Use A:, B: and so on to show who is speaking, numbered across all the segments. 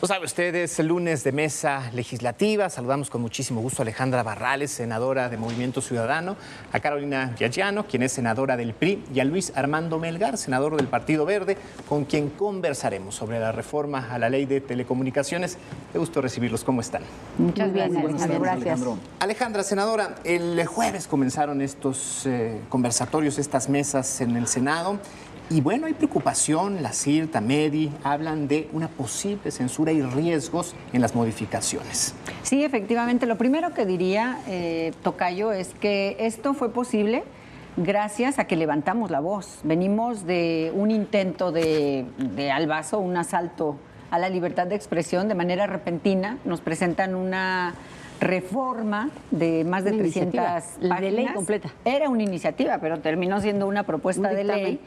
A: Lo sabe usted, es el lunes de mesa legislativa. Saludamos con muchísimo gusto a Alejandra Barrales, senadora de Movimiento Ciudadano, a Carolina Giaggiano, quien es senadora del PRI, y a Luis Armando Melgar, senador del Partido Verde, con quien conversaremos sobre la reforma a la ley de telecomunicaciones. Qué gusto recibirlos. ¿Cómo están?
B: Muchas gracias.
C: Gracias.
A: Alejandra, senadora, el jueves comenzaron estos conversatorios, estas mesas en el Senado. Y bueno, hay preocupación, la CIRTA, MEDI, hablan de una posible censura y riesgos en las modificaciones.
B: Sí, efectivamente. Lo primero que diría, Tocayo, es que esto fue posible gracias a que levantamos la voz. Venimos de un intento de albazo, un asalto a la libertad de expresión de manera repentina. Nos presentan una reforma de más de 300 páginas.
C: De ley completa.
B: Era una iniciativa, pero terminó siendo una propuesta de ley.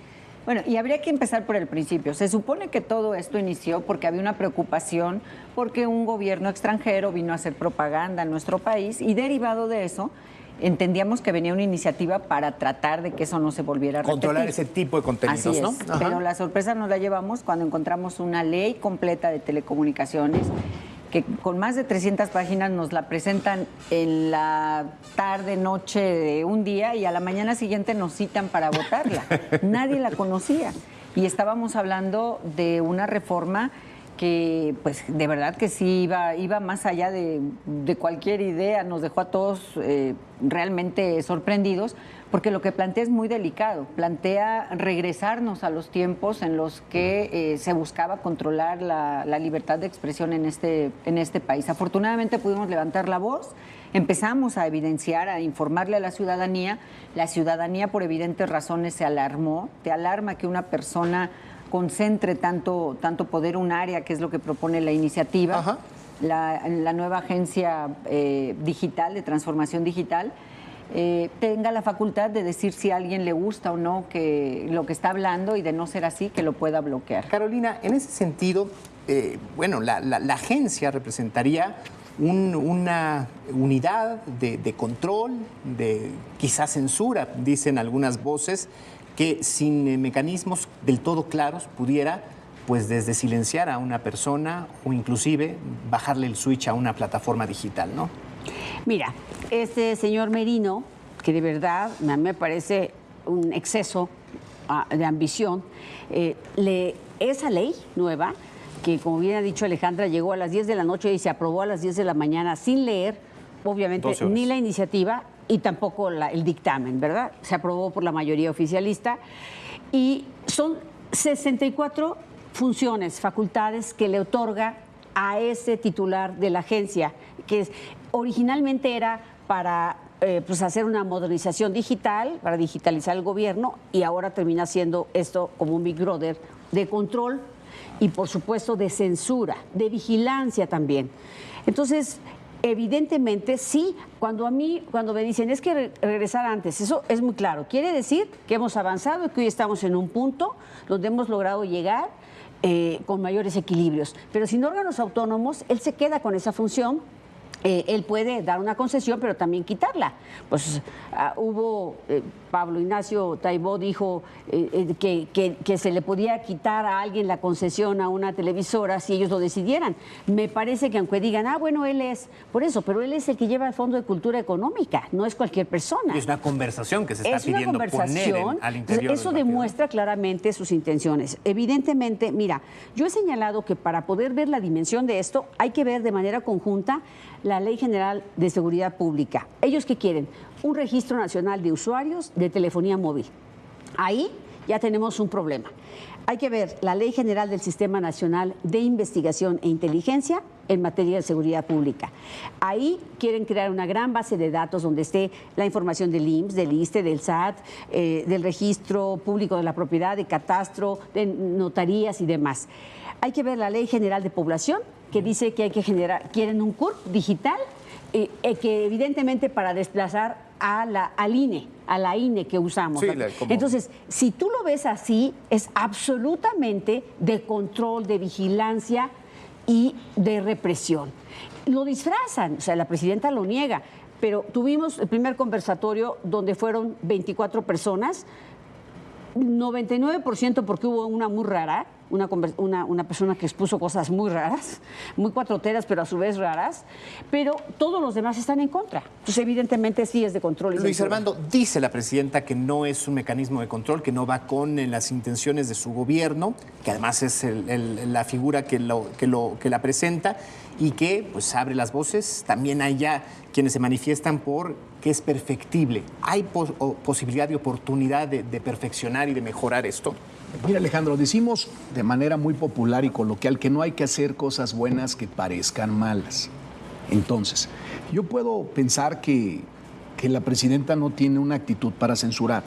B: Bueno, y habría que empezar por el principio. Se supone que todo esto inició porque había una preocupación porque un gobierno extranjero vino a hacer propaganda en nuestro país y derivado de eso entendíamos que venía una iniciativa para tratar de que eso no se volviera a repetir.
A: Controlar ese tipo de contenidos,
B: así es,
A: ¿no? Ajá.
B: Pero la sorpresa nos la llevamos cuando encontramos una ley completa de telecomunicaciones que con más de 300 páginas nos la presentan en la tarde, noche de un día y a la mañana siguiente nos citan para votarla. Nadie la conocía y estábamos hablando de una reforma que pues de verdad que sí iba más allá de cualquier idea, nos dejó a todos realmente sorprendidos, porque lo que plantea es muy delicado, plantea regresarnos a los tiempos en los que se buscaba controlar la libertad de expresión en este país. Afortunadamente pudimos levantar la voz, empezamos a evidenciar, a informarle a la ciudadanía por evidentes razones se alarmó, te alarma que una persona concentre tanto poder un área, que es lo que propone la iniciativa.
A: Ajá.
B: La nueva agencia digital, de transformación digital, tenga la facultad de decir si a alguien le gusta o no que lo que está hablando y de no ser así, que lo pueda bloquear.
A: Carolina, en ese sentido, bueno, la agencia representaría una unidad de control, de quizás censura, dicen algunas voces, que sin mecanismos del todo claros pudiera pues desde silenciar a una persona o inclusive bajarle el switch a una plataforma digital, ¿no?
C: Mira, este señor Merino, que de verdad a mí me parece un exceso de ambición, esa ley nueva, que como bien ha dicho Alejandra, llegó a las 10 de la noche y se aprobó a las 10 de la mañana sin leer, obviamente, ni la iniciativa y tampoco el dictamen, ¿verdad? Se aprobó por la mayoría oficialista y son 64 funciones, facultades que le otorga a ese titular de la agencia, que originalmente era para pues hacer una modernización digital, para digitalizar el gobierno, y ahora termina siendo esto como un Big Brother de control y, por supuesto, de censura, de vigilancia también. Entonces, evidentemente, sí, cuando me dicen es que regresar antes, eso es muy claro. Quiere decir que hemos avanzado y que hoy estamos en un punto donde hemos logrado llegar con mayores equilibrios. Pero sin órganos autónomos, él se queda con esa función. Él puede dar una concesión, pero también quitarla. Pues Pablo Ignacio Taibó dijo que se le podía quitar a alguien la concesión a una televisora si ellos lo decidieran. Me parece que aunque digan, bueno, él es, por eso, pero él es el que lleva el Fondo de Cultura Económica, no es cualquier persona.
A: Y es una conversación que se está pidiendo poner al interior.
C: Eso demuestra claramente sus intenciones. Evidentemente, mira, yo he señalado que para poder ver la dimensión de esto hay que ver de manera conjunta la Ley General de Seguridad Pública. ¿Ellos qué quieren? Un registro nacional de usuarios de telefonía móvil. Ahí ya tenemos un problema. Hay que ver la Ley General del Sistema Nacional de Investigación e Inteligencia en materia de seguridad pública. Ahí quieren crear una gran base de datos donde esté la información del IMSS, del ISSSTE, del SAT, del Registro Público de la Propiedad, de Catastro, de notarías y demás. Hay que ver la Ley General de Población, que dice que hay que quieren un CURP digital, que evidentemente para desplazar al INE, a la INE que usamos.
A: Sí,
C: Entonces, si tú lo ves así, es absolutamente de control, de vigilancia y de represión. Lo disfrazan, o sea, la presidenta lo niega, pero tuvimos el primer conversatorio donde fueron 24 personas, 99% porque hubo una muy rara, una persona que expuso cosas muy raras, muy cuatroteras, pero a su vez raras, pero todos los demás están en contra. Entonces, evidentemente, sí es de control.
A: Luis Armando, dice la presidenta que no es un mecanismo de control, que no va con las intenciones de su gobierno, que además es la figura que la presenta y que pues abre las voces. También hay ya quienes se manifiestan por que es perfectible. ¿Hay posibilidad de oportunidad de perfeccionar y de mejorar esto?
D: Mira, Alejandro, decimos de manera muy popular y coloquial que no hay que hacer cosas buenas que parezcan malas. Entonces, yo puedo pensar que la presidenta no tiene una actitud para censurar,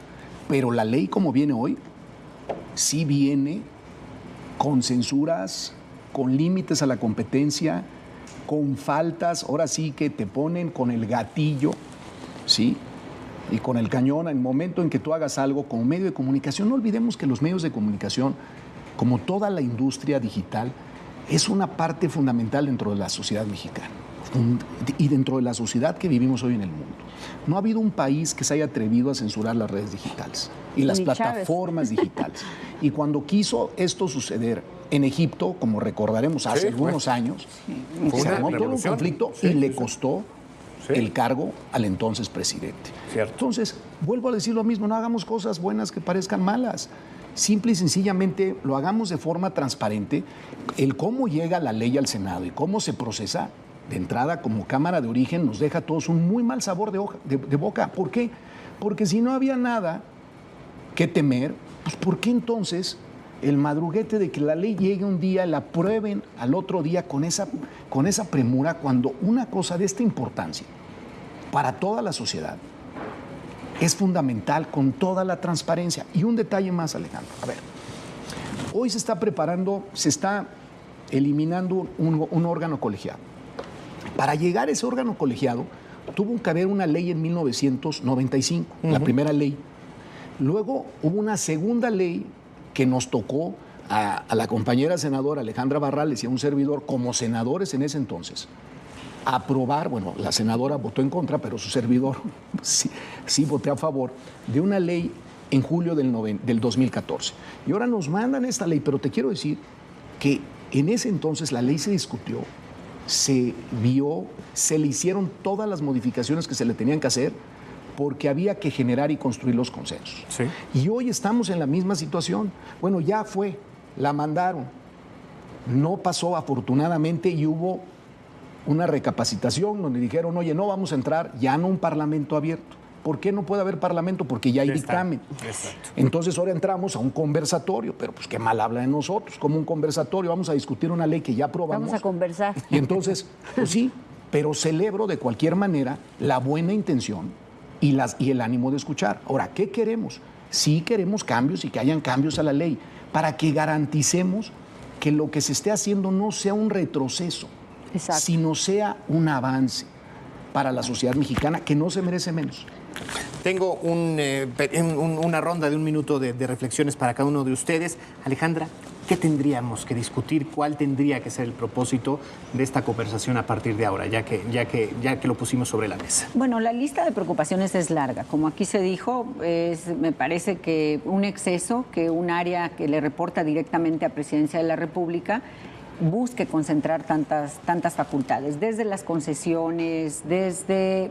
D: pero la ley como viene hoy, sí viene con censuras, con límites a la competencia, con faltas, ahora sí que te ponen con el gatillo, ¿sí? Y con el cañón, en el momento en que tú hagas algo como medio de comunicación. No olvidemos que los medios de comunicación, como toda la industria digital, es una parte fundamental dentro de la sociedad mexicana y dentro de la sociedad que vivimos hoy en el mundo. No ha habido un país que se haya atrevido a censurar las redes digitales y las plataformas digitales. Y cuando quiso esto suceder en Egipto, como recordaremos hace algunos años, se armó todo un conflicto y le costó el cargo al entonces presidente.
A: Cierto.
D: Entonces, vuelvo a decir lo mismo, no hagamos cosas buenas que parezcan malas. Simple y sencillamente lo hagamos de forma transparente. El cómo llega la ley al Senado y cómo se procesa, de entrada como Cámara de Origen, nos deja a todos un muy mal sabor de boca. ¿Por qué? Porque si no había nada que temer, pues ¿por qué entonces el madruguete de que la ley llegue un día, la aprueben al otro día con esa premura, cuando una cosa de esta importancia para toda la sociedad es fundamental, con toda la transparencia? Y un detalle más, Alejandro. A ver, hoy se está preparando, se está eliminando un órgano colegiado. Para llegar a ese órgano colegiado, tuvo que haber una ley en 1995, la primera ley. Luego hubo una segunda ley que nos tocó a la compañera senadora Alejandra Barrales y a un servidor como senadores en ese entonces aprobar, bueno, la senadora votó en contra, pero su servidor sí voté a favor de una ley en julio del 2014. Y ahora nos mandan esta ley, pero te quiero decir que en ese entonces la ley se discutió, se vio, se le hicieron todas las modificaciones que se le tenían que hacer, porque había que generar y construir los consensos.
A: Sí.
D: Y hoy estamos en la misma situación. Bueno, ya fue, la mandaron, no pasó afortunadamente y hubo una recapacitación donde dijeron, oye, no vamos a entrar ya no un parlamento abierto. ¿Por qué no puede haber parlamento? Porque ya hay dictamen.
A: Exacto.
D: Entonces ahora entramos a un conversatorio, pero pues qué mal habla de nosotros, como un conversatorio, vamos a discutir una ley que ya aprobamos.
C: Vamos a conversar.
D: Y entonces, pues sí, pero celebro de cualquier manera la buena intención y el ánimo de escuchar. Ahora, ¿qué queremos? Sí queremos cambios y que hayan cambios a la ley para que garanticemos que lo que se esté haciendo no sea un retroceso, sino sea un avance para la sociedad mexicana que no se merece menos.
A: Tengo una ronda de un minuto de reflexiones para cada uno de ustedes. Alejandra, ¿qué tendríamos que discutir? ¿Cuál tendría que ser el propósito de esta conversación a partir de ahora, ya que lo pusimos sobre la mesa?
B: Bueno, la lista de preocupaciones es larga. Como aquí se dijo, me parece que un exceso, que un área que le reporta directamente a Presidencia de la República busque concentrar tantas facultades, desde las concesiones, desde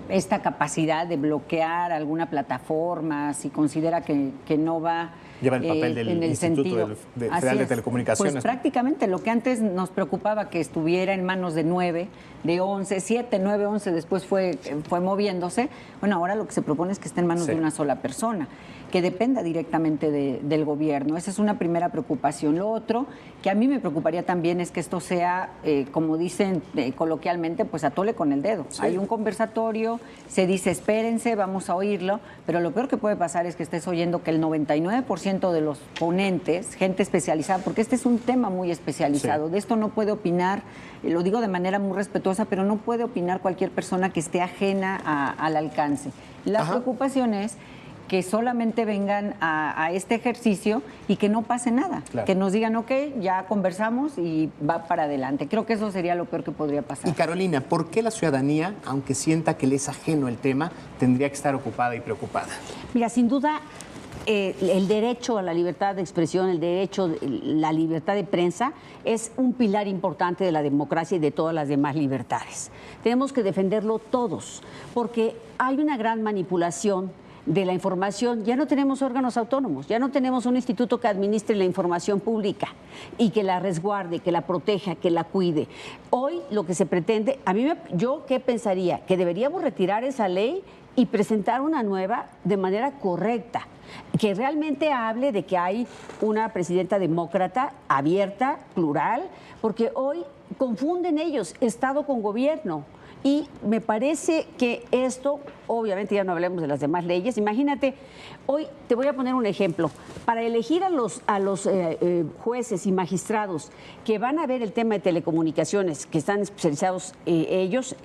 B: esta capacidad de bloquear alguna plataforma, si considera que no va
A: lleva el papel del Instituto Federal de Telecomunicaciones.
B: Pues prácticamente lo que antes nos preocupaba que estuviera en manos de 9, de 11, 7, 9, 11, después fue moviéndose. Bueno, ahora lo que se propone es que esté en manos de una sola persona, que dependa directamente del gobierno. Esa es una primera preocupación. Lo otro, que a mí me preocuparía también, es que esto sea, como dicen coloquialmente, pues atole con el dedo. Sí. Hay un conversatorio, se dice espérense, vamos a oírlo, pero lo peor que puede pasar es que estés oyendo que el 99% de los ponentes, gente especializada, porque este es un tema muy especializado, de esto no puede opinar, lo digo de manera muy respetuosa, pero no puede opinar cualquier persona que esté ajena al alcance. La preocupación es que solamente vengan a este ejercicio y que no pase nada, que nos digan, ok, ya conversamos y va para adelante. Creo que eso sería lo peor que podría pasar.
A: Y Carolina, ¿por qué la ciudadanía, aunque sienta que le es ajeno el tema, tendría que estar ocupada y preocupada?
C: Mira, sin duda, el derecho a la libertad de expresión, el derecho, la libertad de prensa, es un pilar importante de la democracia y de todas las demás libertades. Tenemos que defenderlo todos, porque hay una gran manipulación de la información. Ya no tenemos órganos autónomos, ya no tenemos un instituto que administre la información pública y que la resguarde, que la proteja, que la cuide. Hoy lo que se pretende, yo qué pensaría, que deberíamos retirar esa ley y presentar una nueva de manera correcta, que realmente hable de que hay una presidenta demócrata, abierta, plural, porque hoy confunden ellos Estado con gobierno. Y me parece que esto, obviamente ya no hablemos de las demás leyes, imagínate, hoy te voy a poner un ejemplo, para elegir a los jueces y magistrados que van a ver el tema de telecomunicaciones, que están especializados ellos,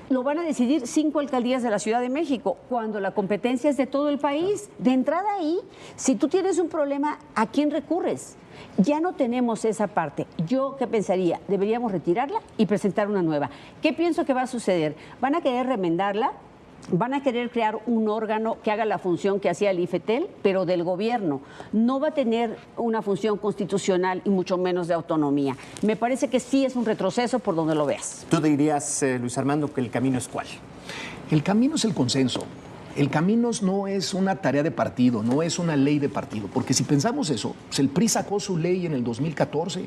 C: lo van a decidir 5 alcaldías de la Ciudad de México, cuando la competencia es de todo el país. De entrada ahí, si tú tienes un problema, ¿a quién recurres? Ya no tenemos esa parte. ¿Yo qué pensaría? Deberíamos retirarla y presentar una nueva. ¿Qué pienso que va a suceder? ¿Van a querer remendarla? Van a querer crear un órgano que haga la función que hacía el IFETEL, pero del gobierno. No va a tener una función constitucional y mucho menos de autonomía. Me parece que sí es un retroceso por donde lo veas.
A: ¿Tú dirías, Luis Armando, que el camino es cuál?
D: El camino es el consenso. El camino no es una tarea de partido, no es una ley de partido. Porque si pensamos eso, pues el PRI sacó su ley en el 2014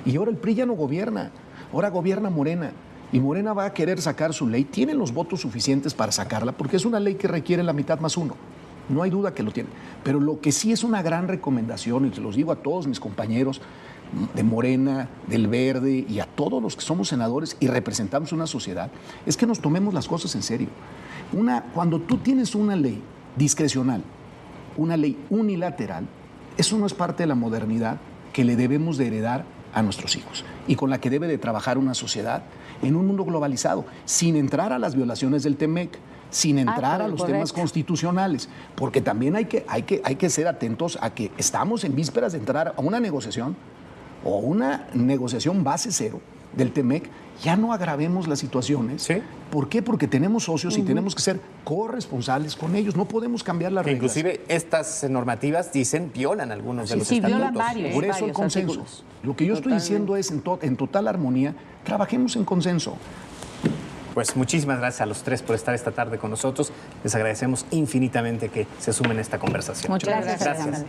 D: y ahora el PRI ya no gobierna, ahora gobierna Morena. Y Morena va a querer sacar su ley, tienen los votos suficientes para sacarla, porque es una ley que requiere la mitad más uno. No hay duda que lo tiene. Pero lo que sí es una gran recomendación, y se los digo a todos mis compañeros de Morena, del Verde y a todos los que somos senadores y representamos una sociedad, es que nos tomemos las cosas en serio. Cuando tú tienes una ley discrecional, una ley unilateral, eso no es parte de la modernidad que le debemos de heredar a nuestros hijos y con la que debe de trabajar una sociedad en un mundo globalizado, sin entrar a las violaciones del TEMEC, sin entrar a los temas constitucionales, porque también hay que ser atentos a que estamos en vísperas de entrar a una negociación o una negociación base cero del TEMEC. Ya no agravemos las situaciones.
A: ¿Sí?
D: ¿Por qué? Porque tenemos socios y tenemos que ser corresponsables con ellos. No podemos cambiar las reglas.
A: Inclusive estas normativas dicen violan algunos de los estatutos.
C: Violan varios.
D: Por eso el consenso.
C: Artículos.
D: Lo que yo estoy diciendo es, en total armonía, trabajemos en consenso.
A: Pues muchísimas gracias a los tres por estar esta tarde con nosotros. Les agradecemos infinitamente que se sumen a esta conversación.
B: Muchas gracias.
A: Gracias.